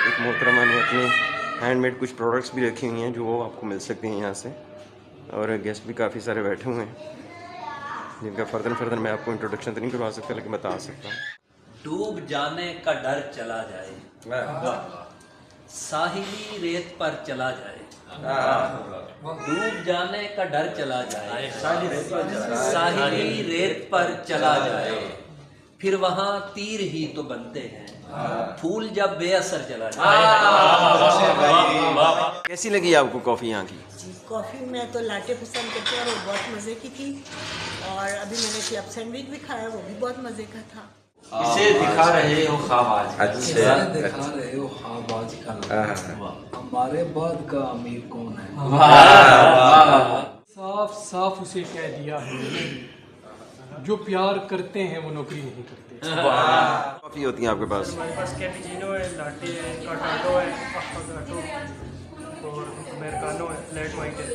एक मोहतरमा ने अपने हैंडमेड कुछ प्रोडक्ट्स भी रखी हुई हैं जो आपको मिल सकती हैं यहाँ से। और गेस्ट भी काफ़ी सारे बैठे हुए हैं जिनका फर्दर मैं आपको इंट्रोडक्शन तो नहीं करवा सकता लेकिन बता सकता हूँ। डूब जाने का डर चला जाए, साहिली रेत पर चला जाए, डूब जाने का डर चला जाए, साहिली रेत पर चला जाए, फिर वहाँ तीर ही तो बनते हैं, फूल जब बेअसर चला जाए। कैसी लगी आपको कॉफ़ी यहाँ की? जी, कॉफ़ी में तो लाटे पसंद करती हूँ, वो बहुत मज़े की थी। और अभी मैंने क्लब सैंडविच भी खाया, वो भी बहुत मज़े का था। इसे दिखा रहे हो ख्वाबाज, अच्छा दिखा रहे हो ख्वाबाज का हमारे बाद का अमीर कौन है? साफ साफ उसे कह दिया है, जो प्यार करते हैं वो नौकरी नहीं करते। कॉफ़ी होती है आपके पास? हमारे पास कैपुचिनो है, लाटे है, काटाटो है, अफोगाटो और अमेरिकानो है, फ्लैट वाइट है।